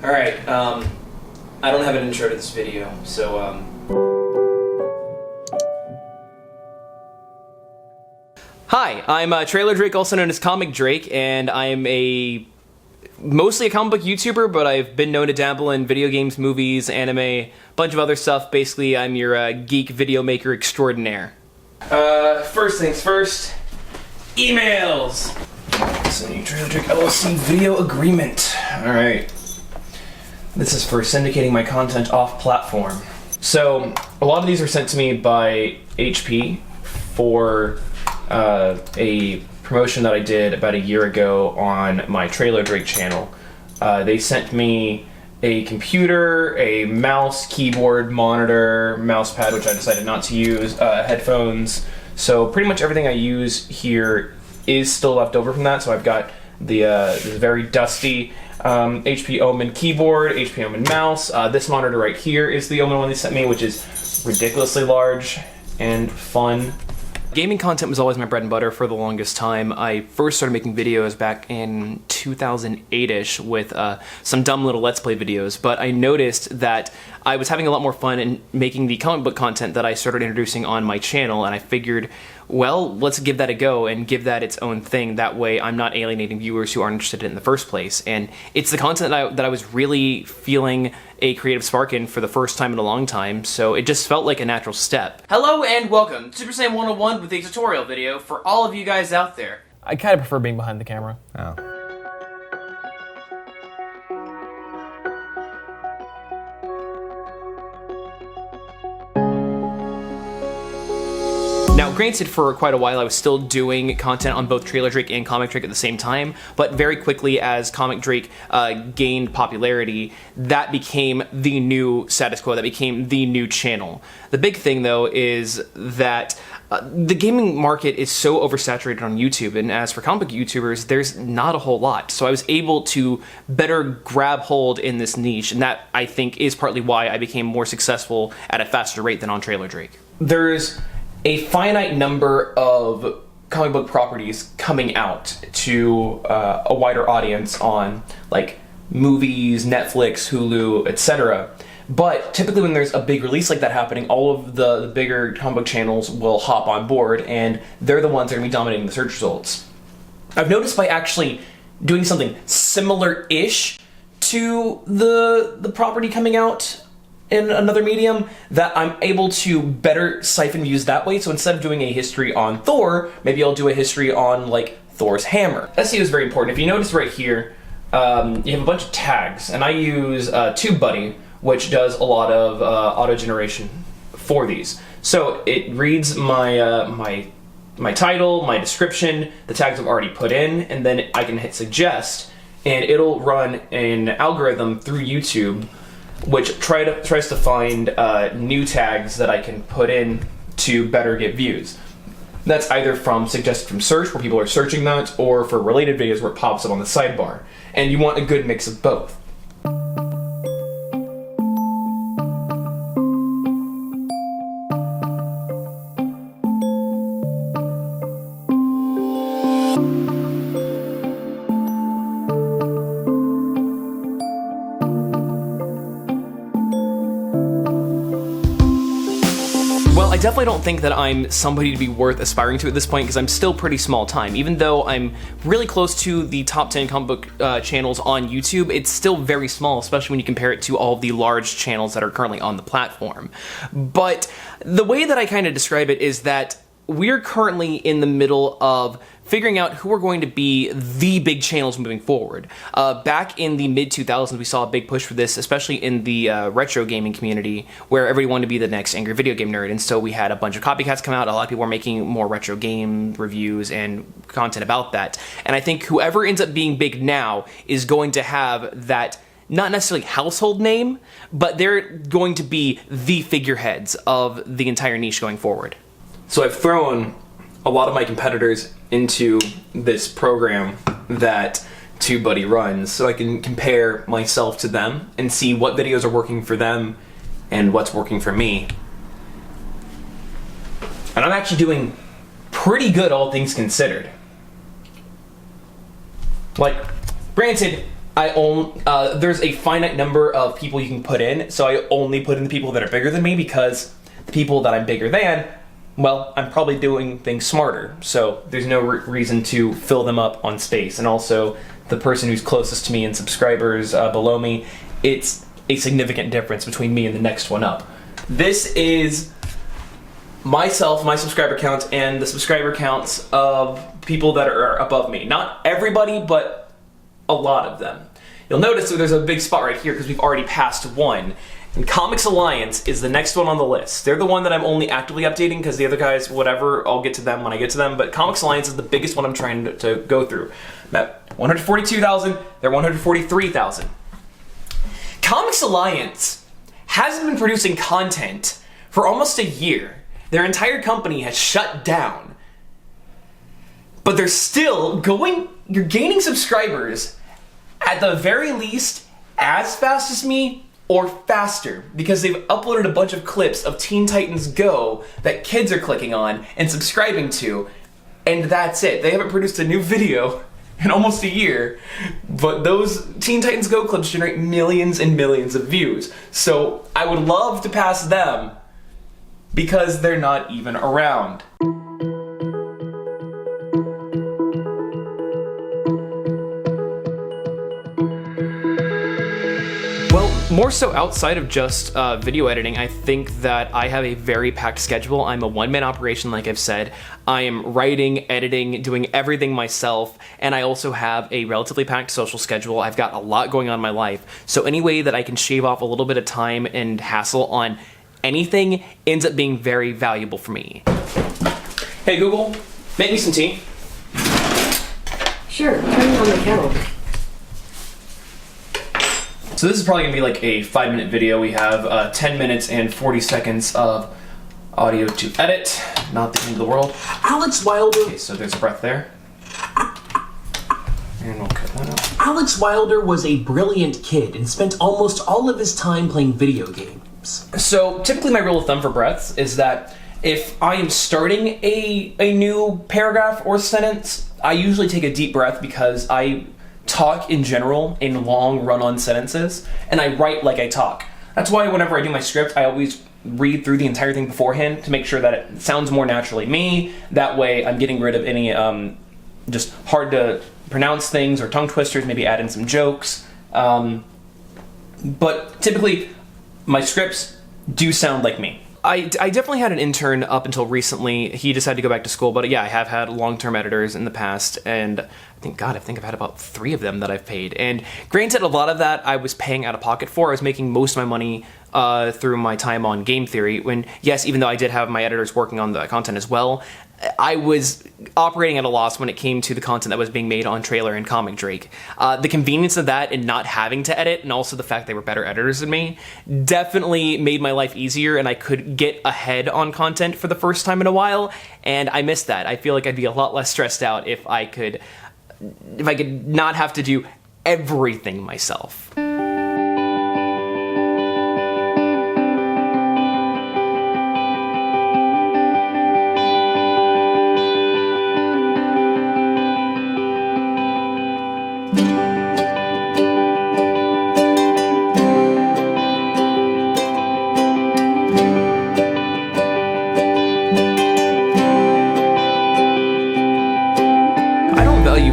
Alright, I don't have an intro to this video, so, Hi, I'm Trailer Drake, also known as ComicDrake, and I'm mostly a comic book YouTuber, but I've been known to dabble in video games, movies, anime, a bunch of other stuff. Basically, I'm your geek video maker extraordinaire. First things first, emails! Sending Trailer Drake LLC video agreement. Alright. This is for syndicating my content off platform. So, a lot of these were sent to me by HP for a promotion that I did about a year ago on my Trailer Drake channel. They sent me a computer, a mouse, keyboard, monitor, mouse pad, which I decided not to use, headphones. So pretty much everything I use here is still left over from that. So I've got the this very dusty HP Omen keyboard, HP Omen mouse. This monitor right here is the Omen one they sent me, which is ridiculously large and fun. Gaming content was always my bread and butter for the longest time. I first started making videos back in 2008-ish with some dumb little Let's Play videos, but I noticed that I was having a lot more fun in making the comic book content that I started introducing on my channel, and I figured, well, let's give that a go and give that its own thing. That way I'm not alienating viewers who aren't interested in it in the first place. And it's the content that I was really feeling a creative spark in for the first time in a long time, so it just felt like a natural step. Hello and welcome to Super Saiyan 101 with a tutorial video for all of you guys out there. I kind of prefer being behind the camera. Oh. Now, granted, for quite a while I was still doing content on both Trailer Drake and ComicDrake at the same time, but very quickly as ComicDrake gained popularity, that became the new status quo, that became the new channel. The big thing, though, is that the gaming market is so oversaturated on YouTube, and as for comic book YouTubers, there's not a whole lot. So I was able to better grab hold in this niche, and that, I think, is partly why I became more successful at a faster rate than on Trailer Drake. There's a finite number of comic book properties coming out to a wider audience on, like, movies, Netflix, Hulu, etc. But typically when there's a big release like that happening, all of the bigger comic book channels will hop on board, and they're the ones that are going to be dominating the search results. I've noticed by actually doing something similar-ish to the property coming out in another medium, that I'm able to better siphon views that way. So instead of doing a history on Thor, maybe I'll do a history on, like, Thor's hammer. SEO is very important. If you notice right here, you have a bunch of tags, and I use TubeBuddy, which does a lot of auto-generation for these. So it reads my title, my description, the tags I've already put in, and then I can hit suggest, and it'll run an algorithm through YouTube which tries to find new tags that I can put in to better get views. That's either from suggested from search, where people are searching that, or for related videos where it pops up on the sidebar. And you want a good mix of both. Well, I definitely don't think that I'm somebody to be worth aspiring to at this point, because I'm still pretty small time. Even though I'm really close to the top 10 comic book channels on YouTube, it's still very small, especially when you compare it to all of the large channels that are currently on the platform. But the way that I kind of describe it is that we're currently in the middle of figuring out who are going to be the big channels moving forward. Back in the mid-2000s, we saw a big push for this, especially in the retro gaming community, where everyone wanted to be the next angry video game nerd, and so we had a bunch of copycats come out. A lot of people were making more retro game reviews and content about that. And I think whoever ends up being big now is going to have that, not necessarily household name, but they're going to be the figureheads of the entire niche going forward. So I've thrown a lot of my competitors into this program that TubeBuddy runs, so I can compare myself to them and see what videos are working for them and what's working for me. And I'm actually doing pretty good, all things considered. Like, granted, there's a finite number of people you can put in, so I only put in the people that are bigger than me, because the people that I'm bigger than, well, I'm probably doing things smarter, so there's no reason to fill them up on space. And also, the person who's closest to me in subscribers below me, it's a significant difference between me and the next one up. This is myself, my subscriber count, and the subscriber counts of people that are above me. Not everybody, but a lot of them. You'll notice that there's a big spot right here because we've already passed one. And Comics Alliance is the next one on the list. They're the one that I'm only actively updating because the other guys, whatever, I'll get to them when I get to them. But Comics Alliance is the biggest one I'm trying to go through. I'm at 142,000, they're 143,000. Comics Alliance hasn't been producing content for almost a year. Their entire company has shut down. But they're still you're gaining subscribers at the very least as fast as me or faster, because they've uploaded a bunch of clips of Teen Titans Go that kids are clicking on and subscribing to, and that's it. They haven't produced a new video in almost a year, but those Teen Titans Go clips generate millions and millions of views. So I would love to pass them because they're not even around. More so outside of just video editing, I think that I have a very packed schedule. I'm a one-man operation, like I've said. I am writing, editing, doing everything myself, and I also have a relatively packed social schedule. I've got a lot going on in my life, so any way that I can shave off a little bit of time and hassle on anything ends up being very valuable for me. Hey Google, make me some tea. Sure, turn on the kettle. So this is probably going to be like a 5-minute video. We have 10 minutes and 40 seconds of audio to edit. Not the end of the world. Alex Wilder. Okay, so there's a breath there. And we'll cut that out. Alex Wilder was a brilliant kid and spent almost all of his time playing video games. So typically my rule of thumb for breaths is that if I am starting a new paragraph or sentence, I usually take a deep breath because I talk in general in long run-on sentences, and I write like I talk. That's why whenever I do my script, I always read through the entire thing beforehand to make sure that it sounds more naturally me. That way I'm getting rid of any just hard to pronounce things or tongue twisters, maybe add in some jokes. But typically my scripts do sound like me. I definitely had an intern up until recently. He decided to go back to school, but yeah, I have had long-term editors in the past, and I think I've had about 3 of them that I've paid. And granted, a lot of that I was paying out of pocket for. I was making most of my money through my time on Game Theory, when, yes, even though I did have my editors working on the content as well, I was operating at a loss when it came to the content that was being made on Trailer and ComicDrake. The convenience of that and not having to edit, and also the fact they were better editors than me, definitely made my life easier, and I could get ahead on content for the first time in a while, and I missed that. I feel like I'd be a lot less stressed out if I could not have to do everything myself.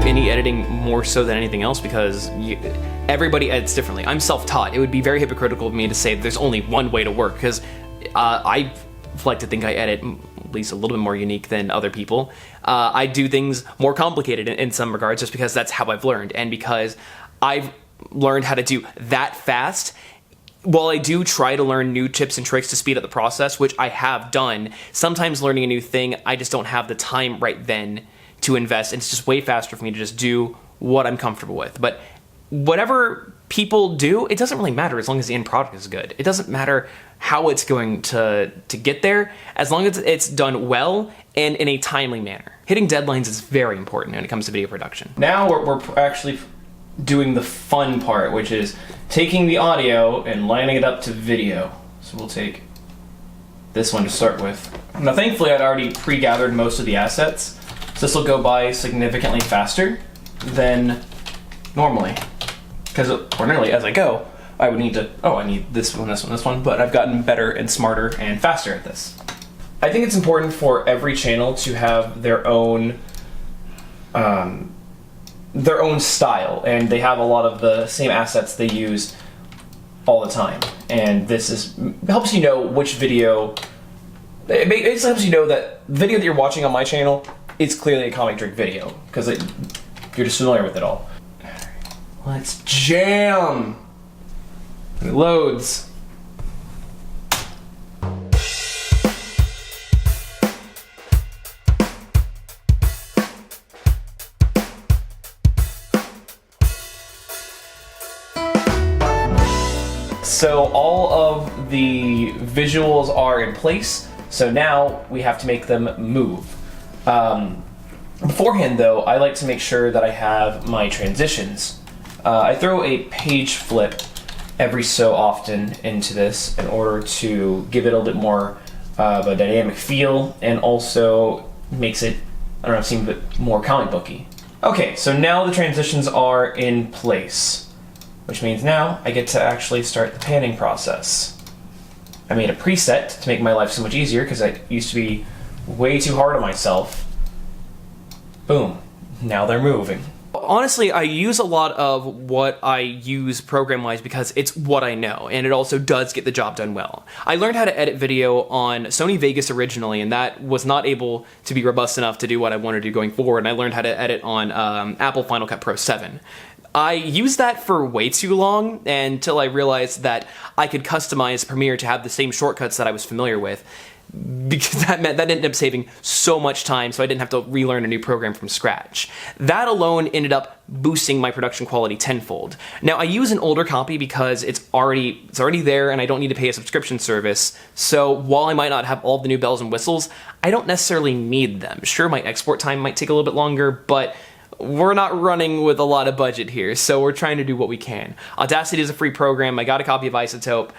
Any editing more so than anything else because everybody edits differently. I'm self-taught. It would be very hypocritical of me to say there's only one way to work, because I like to think I edit at least a little bit more unique than other people. I do things more complicated in some regards just because that's how I've learned, and because I've learned how to do that fast. While I do try to learn new tips and tricks to speed up the process, which I have done, sometimes learning a new thing, I just don't have the time right then to invest, and it's just way faster for me to just do what I'm comfortable with. But whatever people do, it doesn't really matter as long as the end product is good. It doesn't matter how it's going to get there, as long as it's done well and in a timely manner. Hitting deadlines is very important when it comes to video production. Now we're actually doing the fun part, which is taking the audio and lining it up to video. So we'll take this one to start with. Now thankfully I'd already pre-gathered most of the assets, so this will go by significantly faster than normally. because ordinarily as I go, I would need to, I need this one, this one, this one, but I've gotten better and smarter and faster at this. I think it's important for every channel to have their own style, and they have a lot of the same assets they use all the time. And this helps you know which video. It basically helps you know that the video that you're watching on my channel is clearly a ComicDrake video because you're just familiar with it all. Let's jam. It loads. So all of the visuals are in place, so now we have to make them move. Beforehand though, I like to make sure that I have my transitions. I throw a page flip every so often into this in order to give it a little bit more of a dynamic feel, and also makes it, I don't know, seem a bit more comic booky. Okay, so now the transitions are in place, which means now I get to actually start the panning process. I made a preset to make my life so much easier because I used to be way too hard on myself. Boom, now they're moving. Honestly, I use a lot of what I use program-wise because it's what I know, and it also does get the job done well. I learned how to edit video on Sony Vegas originally, and that was not able to be robust enough to do what I wanted to do going forward, and I learned how to edit on Apple Final Cut Pro 7. I used that for way too long until I realized that I could customize Premiere to have the same shortcuts that I was familiar with, because that meant that ended up saving so much time, so I didn't have to relearn a new program from scratch. That alone ended up boosting my production quality tenfold. Now, I use an older copy because it's already there and I don't need to pay a subscription service, so while I might not have all the new bells and whistles, I don't necessarily need them. Sure, my export time might take a little bit longer, but we're not running with a lot of budget here, so we're trying to do what we can. Audacity is a free program. I got a copy of Isotope.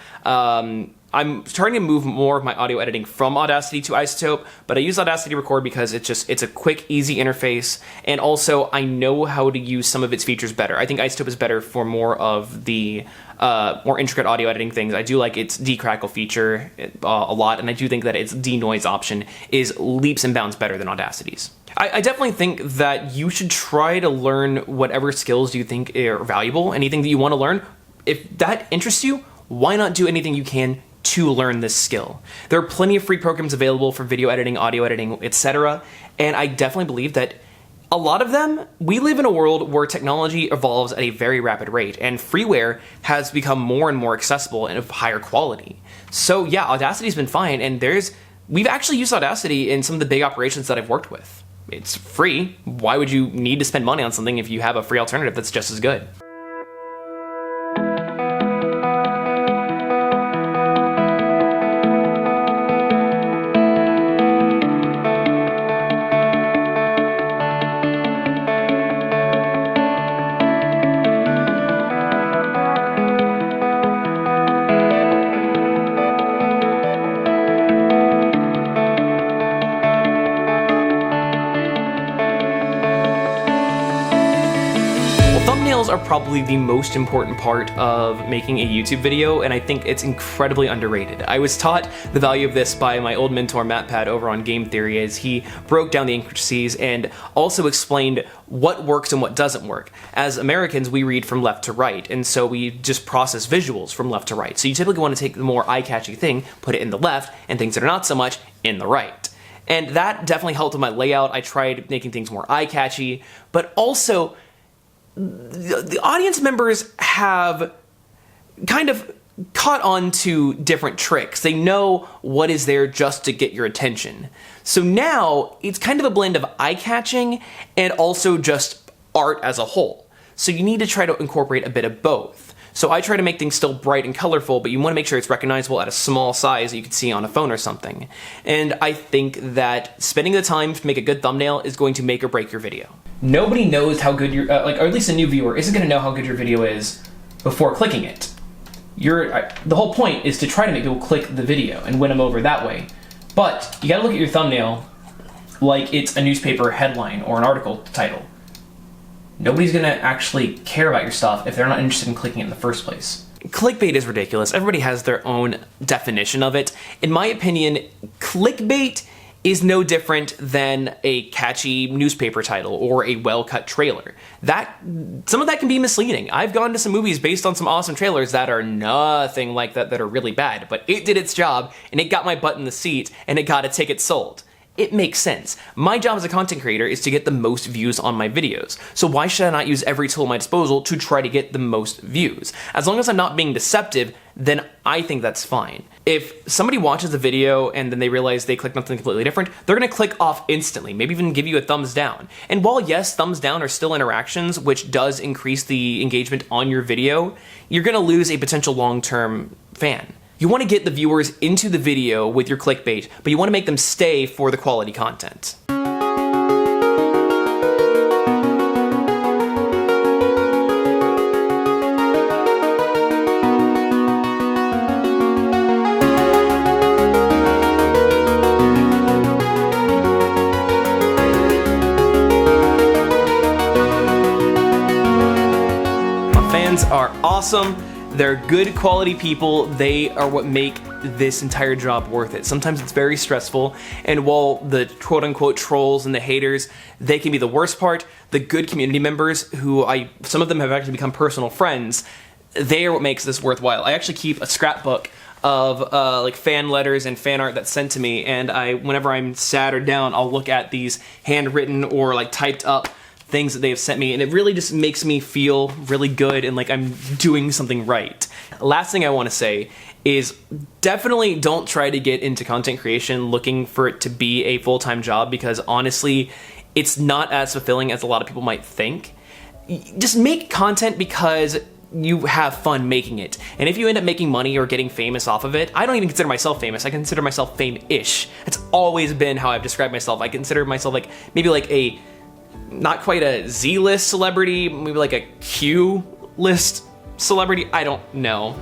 I'm starting to move more of my audio editing from Audacity to Isotope, but I use Audacity to record because it's a quick, easy interface, and also I know how to use some of its features better. I think Isotope is better for more of the more intricate audio editing things. I do like its decrackle feature a lot, and I do think that its denoise option is leaps and bounds better than Audacity's. I definitely think that you should try to learn whatever skills you think are valuable, anything that you want to learn. If that interests you, why not do anything you can to learn this skill? There are plenty of free programs available for video editing, audio editing, etc. And I definitely believe that a lot of them, we live in a world where technology evolves at a very rapid rate, and freeware has become more and more accessible and of higher quality. So yeah, Audacity's been fine, and we've actually used Audacity in some of the big operations that I've worked with. It's free. Why would you need to spend money on something if you have a free alternative that's just as good? Thumbnails are probably the most important part of making a YouTube video, and I think it's incredibly underrated. I was taught the value of this by my old mentor MattPad over on Game Theory, as he broke down the intricacies and also explained what works and what doesn't work. As Americans, we read from left to right, and so we just process visuals from left to right. So you typically want to take the more eye-catchy thing, put it in the left, and things that are not so much in the right. And that definitely helped with my layout. I tried making things more eye-catchy, but also the audience members have kind of caught on to different tricks. They know what is there just to get your attention. So now it's kind of a blend of eye-catching and also just art as a whole. So you need to try to incorporate a bit of both. So I try to make things still bright and colorful, but you want to make sure it's recognizable at a small size that you can see on a phone or something. And I think that spending the time to make a good thumbnail is going to make or break your video. Nobody knows how good your, or at least a new viewer isn't going to know how good your video is before clicking it. The whole point is to try to make people click the video and win them over that way. But you gotta look at your thumbnail like it's a newspaper headline or an article title. nobody's gonna actually care about your stuff if they're not interested in clicking it in the first place. Clickbait is ridiculous. Everybody has their own definition of it. In my opinion, clickbait is no different than a catchy newspaper title or a well-cut trailer. Some of that can be misleading. I've gone to some movies based on some awesome trailers that are nothing like that are really bad, but it did its job, and it got my butt in the seat, and it got a ticket sold. It makes sense. My job as a content creator is to get the most views on my videos. So why should I not use every tool at my disposal to try to get the most views? As long as I'm not being deceptive, then I think that's fine. If somebody watches a video and then they realize they clicked on something completely different, they're gonna click off instantly, maybe even give you a thumbs down. And while yes, thumbs down are still interactions, which does increase the engagement on your video, you're gonna lose a potential long-term fan. You want to get the viewers into the video with your clickbait, but you want to make them stay for the quality content. My fans are awesome. They're good quality people. They are what make this entire job worth it. Sometimes it's very stressful, and while the quote-unquote trolls and the haters, they can be the worst part, the good community members, some of them have actually become personal friends, they are what makes this worthwhile. I actually keep a scrapbook of like fan letters and fan art that's sent to me, and whenever I'm sad or down, I'll look at these handwritten or like typed up things that they have sent me, and it really just makes me feel really good and like I'm doing something right. Last thing I want to say is definitely don't try to get into content creation looking for it to be a full-time job, because honestly, it's not as fulfilling as a lot of people might think. Just make content because you have fun making it. And if you end up making money or getting famous off of it, I don't even consider myself famous. I consider myself fame-ish. That's always been how I've described myself. I consider myself like maybe like a not quite a Z-list celebrity, maybe like a Q-list celebrity, I don't know.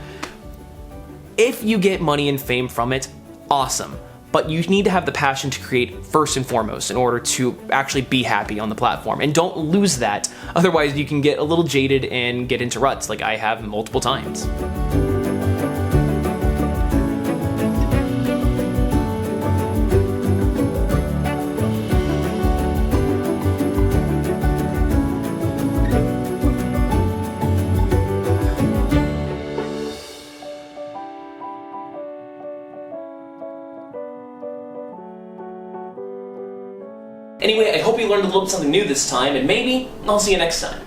If you get money and fame from it, awesome. But you need to have the passion to create first and foremost in order to actually be happy on the platform. And don't lose that, otherwise you can get a little jaded and get into ruts like I have multiple times. Anyway, I hope you learned a little bit something new this time, and maybe I'll see you next time.